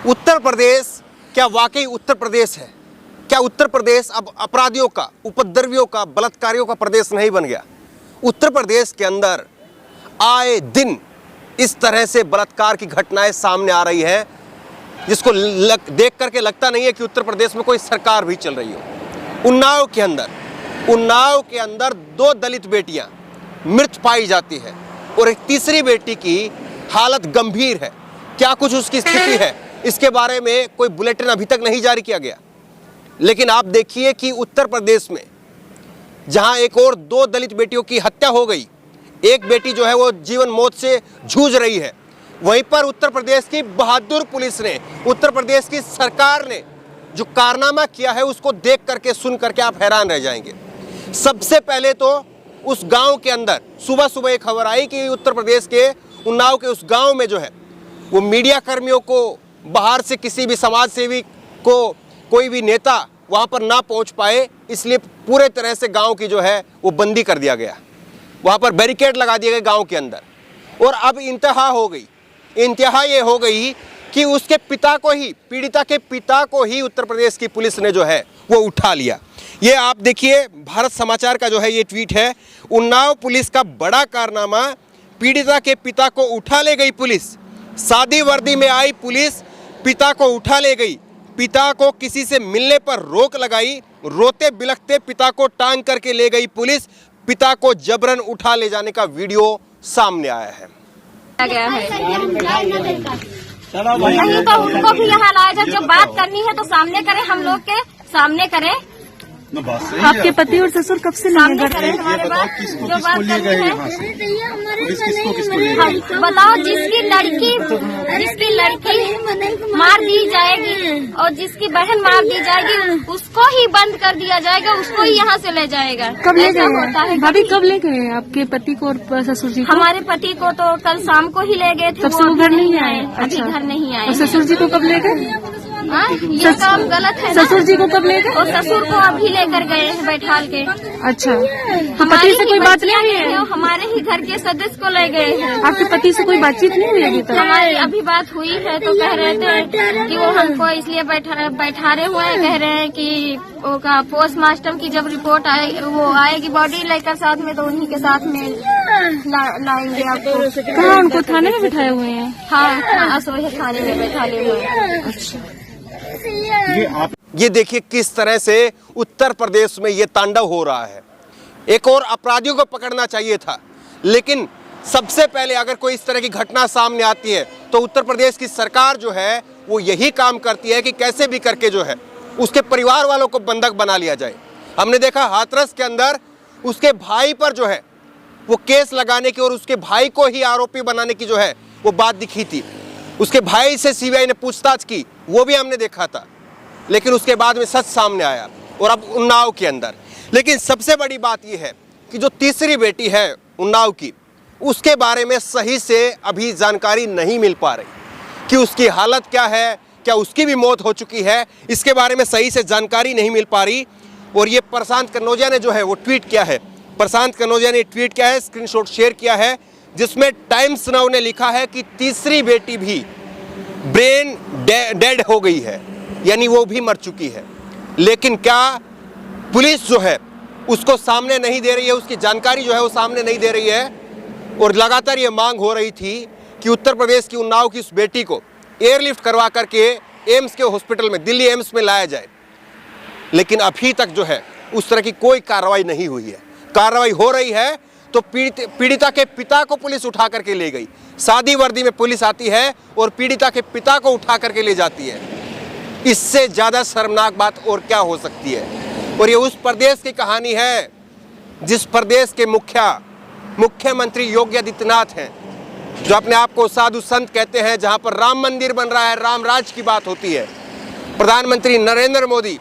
उत्तर प्रदेश क्या वाकई उत्तर प्रदेश है? क्या उत्तर प्रदेश अब अपराधियों का, उपद्रवियों का, बलात्कारियों का प्रदेश नहीं बन गया? उत्तर प्रदेश के अंदर आए दिन इस तरह से बलात्कार की घटनाएं सामने आ रही है जिसको देख करके लगता नहीं है कि उत्तर प्रदेश में कोई सरकार भी चल रही हो। उन्नाव के अंदर 2 दलित बेटियां मृत पाई जाती है और एक तीसरी बेटी की हालत गंभीर है। क्या कुछ उसकी स्थिति है, इसके बारे में कोई बुलेटिन अभी तक नहीं जारी किया गया। लेकिन आप देखिए कि उत्तर प्रदेश में जहां एक और 2 दलित बेटियों की हत्या हो गई, एक बेटी जो है वो जीवन मौत से जूझ रही है, वहीं पर उत्तर प्रदेश की बहादुर पुलिस ने, उत्तर प्रदेश की सरकार ने जो कारनामा किया है उसको देख करके, सुन करके आप हैरान रह जाएंगे। सबसे पहले तो उस गांव के अंदर सुबह सुबह एक खबर आई कि उत्तर प्रदेश के उन्नाव के उस गांव में जो है वो मीडिया कर्मियों को, बाहर से किसी भी समाज सेवी को, कोई भी नेता वहां पर ना पहुंच पाए, इसलिए पूरे तरह से गांव की जो है वो बंदी कर दिया गया। वहां पर बैरिकेड लगा दिए गए गांव के अंदर। और अब इंतहा ये हो गई कि उसके पिता को ही, पीड़िता के पिता को ही उत्तर प्रदेश की पुलिस ने जो है वो उठा लिया। ये आप देखिए, भारत समाचार का जो है ये ट्वीट है, उन्नाव पुलिस का बड़ा कारनामा, पीड़िता के पिता को उठा ले गई पुलिस। सादी वर्दी में आई पुलिस पिता को उठा ले गई, पिता को किसी से मिलने पर रोक लगाई, रोते बिलखते पिता को टांग करके ले गई पुलिस। पिता को जबरन उठा ले जाने का वीडियो सामने आया है। नहीं तो उनको भी यहाँ लाया जाए, जो बात करनी है तो सामने करें, हम लोग के सामने करें। आपके पति और ससुर कब से सामने करें हमारे बात, जो बात करनी है। बताओ, जिसकी लड़की मार दी जाएगी और जिसकी बहन मार दी जाएगी, उसको ही बंद कर दिया जाएगा, उसको ही यहाँ से ले जाएगा। कब ले गए भाभी? कब ले गए आपके पति को और ससुर जी को? हमारे पति को तो कल शाम को ही ले गए थे। तब से वो घर नहीं आए? अभी घर नहीं आए। ससुर जी को कब ले गए? ये काम गलत है। ससुर जी को कब ले गए? और ससुर को अभी लेकर गए हैं बैठाल के। अच्छा, तो पति से कोई बात नहीं है? हमारे ही घर के सदस्य को ले गए हैं। आपके पति से कोई बातचीत नहीं हुई अभी तक? हमारी अभी बात हुई है तो कह रहे थे कि वो हमको इसलिए बैठारे हुए हैं, कह रहे हैं कि पोस्टमार्टम की जब रिपोर्ट आएगी बॉडी लेकर साथ में, तो उन्हीं के साथ में लाएंगे आपको। कहाँ उनको थाने में बिठाए हुए हैं? हाँ, असोहे थाने में बैठाले हुए हैं। अच्छा, ये देखिए किस तरह से उत्तर प्रदेश में ये तांडव हो रहा है। एक और अपराधियों को पकड़ना चाहिए था, लेकिन सबसे पहले अगर कोई इस तरह की घटना सामने आती है तो उत्तर प्रदेश की सरकार जो है वो यही काम करती है कि कैसे भी करके जो है उसके परिवार वालों को बंधक बना लिया जाए। हमने देखा हाथरस के अंदर उसके भाई पर जो है वो केस लगाने की और उसके भाई को ही आरोपी बनाने की जो है वो बात दिखी थी। उसके भाई से सीबीआई ने पूछताछ की, वो भी हमने देखा था, लेकिन उसके बाद में सच सामने आया। और अब उन्नाव के अंदर, लेकिन सबसे बड़ी बात यह है कि जो तीसरी बेटी है उन्नाव की, उसके बारे में सही से अभी जानकारी नहीं मिल पा रही कि उसकी हालत क्या है, क्या उसकी भी मौत हो चुकी है, इसके बारे में सही से जानकारी नहीं मिल पा रही। और ये प्रशांत कनौजिया ने जो है वो ट्वीट किया है, प्रशांत कनौजिया ने ट्वीट किया है, स्क्रीनशॉट शेयर किया है, जिसमें टाइम्स नाउ ने लिखा है कि तीसरी बेटी भी ब्रेन डेड हो गई है, यानी वो भी मर चुकी है। लेकिन क्या पुलिस जो है उसको सामने नहीं दे रही है, उसकी जानकारी जो है वो सामने नहीं दे रही है। और लगातार ये मांग हो रही थी कि उत्तर प्रदेश की उन्नाव की उस बेटी को एयरलिफ्ट करवा करके एम्स के हॉस्पिटल में, दिल्ली एम्स में लाया जाए, लेकिन अभी तक जो है उस तरह की कोई कार्रवाई नहीं हुई है। कार्रवाई हो रही है तो पीड़िता के पिता को पुलिस उठा करके ले गई। सादी वर्दी में पुलिस आती है और पीड़िता के पिता को उठा करके ले जाती है। इससे ज्यादा शर्मनाक बात और क्या हो सकती है? और ये उस प्रदेश की कहानी है जिस प्रदेश के मुख्यमंत्री योगी आदित्यनाथ हैं, जो अपने आप को साधु संत कहते हैं, जहां पर राम मंदिर बन रहा है, राम राज की बात होती है। प्रधानमंत्री नरेंद्र मोदी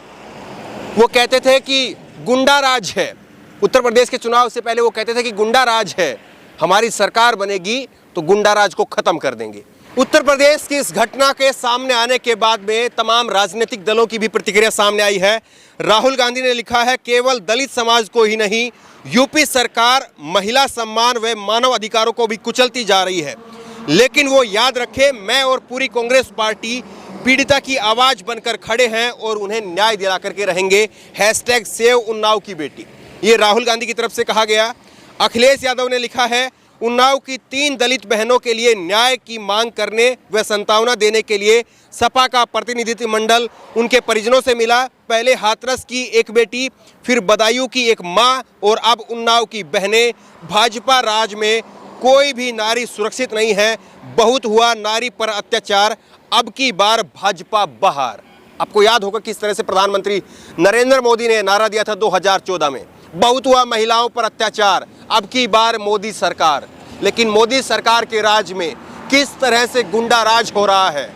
वो कहते थे कि गुंडा राज है, उत्तर प्रदेश के चुनाव से पहले वो कहते थे कि गुंडा राज है, हमारी सरकार बनेगी तो गुंडा राज को खत्म कर देंगे। उत्तर प्रदेश की इस घटना के सामने आने के बाद में तमाम राजनीतिक दलों की भी प्रतिक्रिया सामने आई है। राहुल गांधी ने लिखा है, केवल दलित समाज को ही नहीं, यूपी सरकार महिला सम्मान व मानव अधिकारों को भी कुचलती जा रही है, लेकिन वो याद रखे, मैं और पूरी कांग्रेस पार्टी पीड़िता की आवाज बनकर खड़े हैं और उन्हें न्याय दिला करके रहेंगे। #सेव की बेटी, ये राहुल गांधी की तरफ से कहा गया। अखिलेश यादव ने लिखा है, उन्नाव की 3 दलित बहनों के लिए न्याय की मांग करने व सांत्वना देने के लिए सपा का प्रतिनिधिमंडल उनके परिजनों से मिला। पहले हाथरस की एक बेटी, फिर बदायूं की एक मां और अब उन्नाव की बहनें। भाजपा राज में कोई भी नारी सुरक्षित नहीं है। बहुत हुआ नारी पर अत्याचार, अब की बार भाजपा बहार। आपको याद होगा किस तरह से प्रधानमंत्री नरेंद्र मोदी ने नारा दिया था 2014 में, बहुत हुआ महिलाओं पर अत्याचार, अब की बार मोदी सरकार। लेकिन मोदी सरकार के राज में किस तरह से गुंडा राज हो रहा है,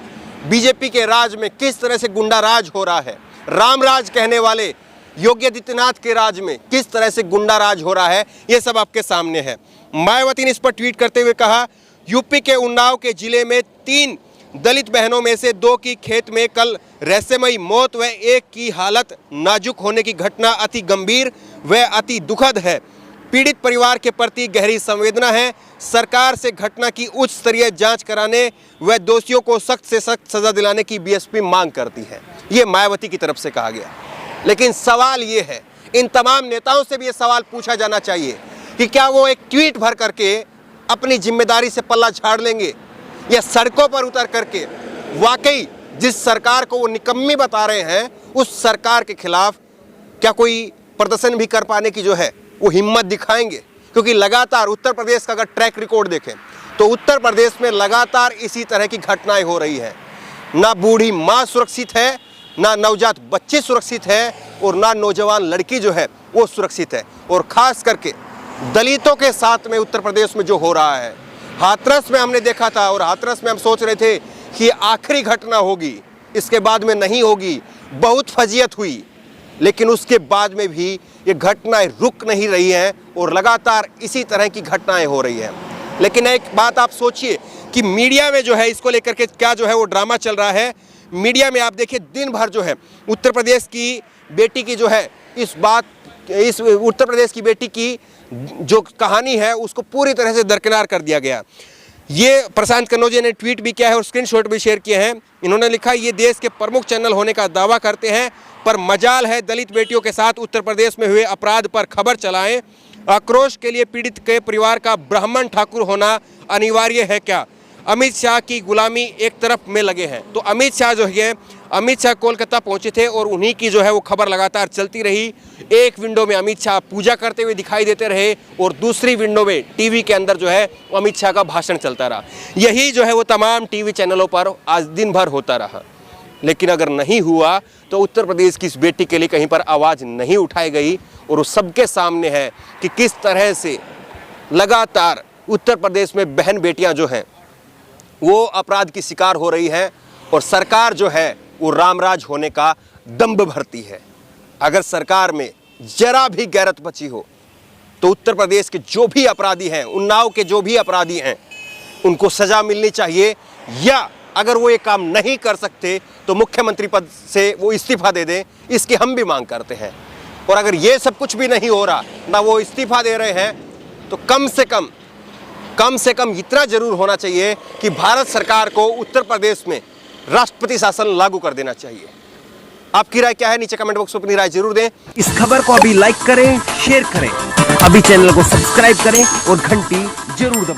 बीजेपी के राज में किस तरह से गुंडा राज हो रहा है, राम राज कहने वाले योगी आदित्यनाथ के राज में किस तरह से गुंडा राज हो रहा है, ये सब आपके सामने है। मायावती ने इस पर ट्वीट करते हुए कहा, यूपी के उन्नाव के जिले में 3 दलित बहनों में से 2 की खेत में कल रहस्यमयी मौत व एक की हालत नाजुक होने की घटना अति गंभीर व अति दुखद है। पीड़ित परिवार के प्रति गहरी संवेदना है। सरकार से घटना की उच्च स्तरीय जांच कराने व दोषियों को सख्त से सख्त सजा दिलाने की बीएसपी मांग करती है। ये मायावती की तरफ से कहा गया। लेकिन सवाल ये है, इन तमाम नेताओं से भी ये सवाल पूछा जाना चाहिए कि क्या वो एक ट्वीट भर करके अपनी जिम्मेदारी से पल्ला झाड़ लेंगे, या सड़कों पर उतर करके वाकई जिस सरकार को वो निकम्मी बता रहे हैं उस सरकार के खिलाफ क्या कोई प्रदर्शन भी कर पाने की जो है वो हिम्मत दिखाएंगे। क्योंकि लगातार उत्तर प्रदेश का अगर ट्रैक रिकॉर्ड देखें तो उत्तर प्रदेश में लगातार इसी तरह की घटनाएं हो रही हैं। ना बूढ़ी माँ सुरक्षित है, ना नवजात बच्चे सुरक्षित है, और ना नौजवान लड़की जो है वो सुरक्षित है। और खास करके दलितों के साथ में उत्तर प्रदेश में जो हो रहा है, हाथरस में हमने देखा था और हाथरस में हम सोच रहे थे कि आखिरी घटना होगी, इसके बाद में नहीं होगी, बहुत फजीयत हुई, लेकिन उसके बाद में भी ये घटनाएं रुक नहीं रही हैं और लगातार इसी तरह की घटनाएं हो रही हैं। लेकिन एक बात आप सोचिए कि मीडिया में जो है इसको लेकर के क्या जो है वो ड्रामा चल रहा है। मीडिया में आप देखिए दिन भर जो है उत्तर प्रदेश की बेटी की जो है इस उत्तर प्रदेश की बेटी की जो कहानी है उसको पूरी तरह से दरकिनार कर दिया गया। ये प्रशांत कन्नौजिया ने ट्वीट भी किया है और स्क्रीनशॉट भी शेयर किए हैं। इन्होंने लिखा, ये देश के प्रमुख चैनल होने का दावा करते हैं पर मजाल है दलित बेटियों के साथ उत्तर प्रदेश में हुए अपराध पर खबर चलाएं। आक्रोश के लिए पीड़ित के परिवार का ब्राह्मण ठाकुर होना अनिवार्य है क्या? अमित शाह की गुलामी एक तरफ में लगे हैं। तो अमित शाह जो है, अमित शाह कोलकाता पहुंचे थे और उन्हीं की जो है वो खबर लगातार चलती रही। एक विंडो में अमित शाह पूजा करते हुए दिखाई देते रहे और दूसरी विंडो में टीवी के अंदर जो है अमित शाह का भाषण चलता रहा। यही जो है वो तमाम टीवी चैनलों पर आज दिन भर होता रहा। लेकिन अगर नहीं हुआ तो उत्तर प्रदेश की इस बेटी के लिए कहीं पर आवाज़ नहीं उठाई गई। और वो सबके सामने है कि किस तरह से लगातार उत्तर प्रदेश में बहन बेटियां जो हैं वो अपराध की शिकार हो रही हैं और सरकार जो है वो रामराज होने का दंभ भरती है। अगर सरकार में जरा भी गैरत बची हो तो उत्तर प्रदेश के जो भी अपराधी हैं, उन्नाव के जो भी अपराधी हैं, उनको सजा मिलनी चाहिए, या अगर वो ये काम नहीं कर सकते तो मुख्यमंत्री पद से वो इस्तीफा दे दें। इसकी हम भी मांग करते हैं। और अगर ये सब कुछ भी नहीं हो रहा, ना वो इस्तीफा दे रहे हैं, तो कम से कम इतना जरूर होना चाहिए कि भारत सरकार को उत्तर प्रदेश में राष्ट्रपति शासन लागू कर देना चाहिए। आपकी राय क्या है? नीचे कमेंट बॉक्स में अपनी राय जरूर दें। इस खबर को अभी लाइक करें, शेयर करें, अभी चैनल को सब्सक्राइब करें और घंटी जरूर दबाएं।